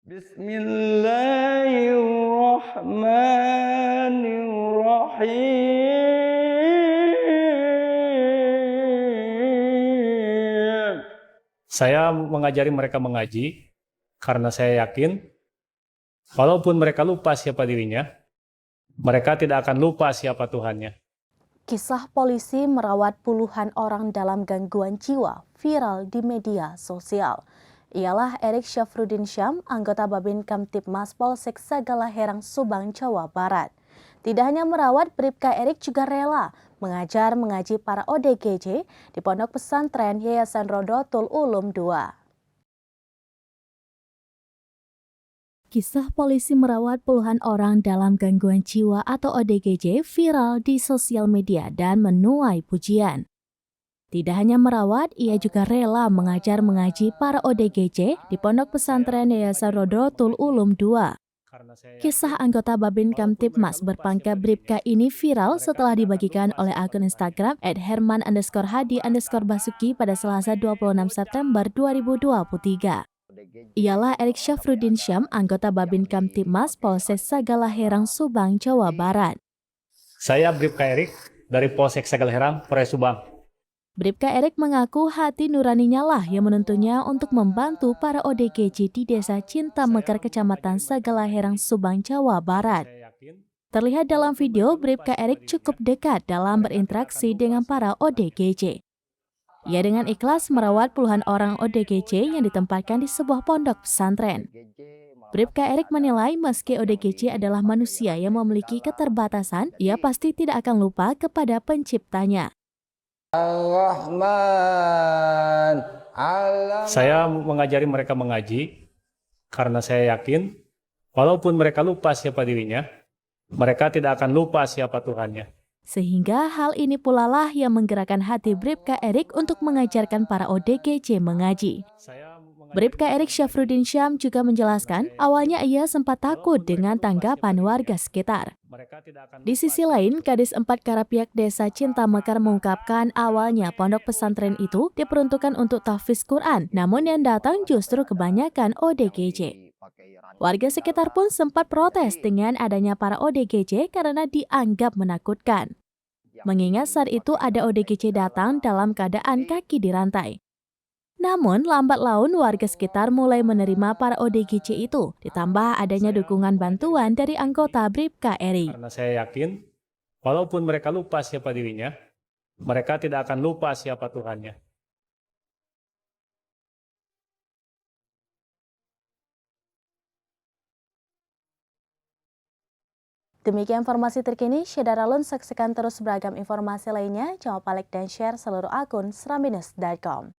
Bismillahirrahmanirrahim. Saya mengajari mereka mengaji karena saya yakin walaupun mereka lupa siapa dirinya, mereka tidak akan lupa siapa Tuhannya. Kisah polisi merawat puluhan orang dalam gangguan jiwa viral di media sosial. Ialah Erik Syafruddin Syam, anggota Babin Kamtibmas Polsek Sagalaherang, Subang, Jawa Barat. Tidak hanya merawat, Bribka Erik juga rela mengajar mengaji para ODGJ di Pondok Pesantren Yayasan Rodotul Ulum II. Kisah polisi merawat puluhan orang dalam gangguan jiwa atau ODGJ viral di sosial media dan menuai pujian. Tidak hanya merawat, ia juga rela mengajar mengaji para ODGJ di Pondok Pesantren Yayasan Rodotul Ulum II. Kisah anggota Babin Kamtibmas berpangkat Bribka ini viral setelah dibagikan oleh akun Instagram @herman_hadi_basuki pada Selasa 26 September 2023. Ialah Erik Syafruddin Syam, anggota Babin Kamtibmas Polsek Sagalaherang, Subang, Jawa Barat. Saya Bribka Erik dari Polsek Sagalaherang, Polres Subang. Bribka Erik mengaku hati nuraninya lah yang menuntunnya untuk membantu para ODGJ di Desa Cinta Mekar, Kecamatan Sagalaherang, Subang, Jawa Barat. Terlihat dalam video, Bribka Erik cukup dekat dalam berinteraksi dengan para ODGJ. Ia dengan ikhlas merawat puluhan orang ODGJ yang ditempatkan di sebuah pondok pesantren. Bribka Erik menilai meski ODGJ adalah manusia yang memiliki keterbatasan, ia pasti tidak akan lupa kepada penciptanya. Saya mengajari mereka mengaji karena saya yakin walaupun mereka lupa siapa dirinya, mereka tidak akan lupa siapa Tuhannya. Sehingga hal ini pula lah yang menggerakkan hati Bribka Erik untuk mengajarkan para ODGJ mengaji. Bribka Erik Syafruddin Syam juga menjelaskan awalnya ia sempat takut dengan tanggapan warga sekitar. Di sisi lain, Kadis 4 Karapiak Desa Cinta Mekar mengungkapkan awalnya pondok pesantren itu diperuntukkan untuk tahfiz Quran, namun yang datang justru kebanyakan ODGJ. Warga sekitar pun sempat protes dengan adanya para ODGJ karena dianggap menakutkan. Mengingat saat itu ada ODGJ datang dalam keadaan kaki dirantai. Namun lambat laun warga sekitar mulai menerima para ODGJ itu, ditambah adanya dukungan bantuan dari anggota Bribka Erik. Karena saya yakin walaupun mereka lupa siapa dirinya, mereka tidak akan lupa siapa Tuhannya. Demikian informasi terkini, Syedaralun saksikan terus beragam informasi lainnya. Jangan lupa like dan share seluruh akun serambinews.com.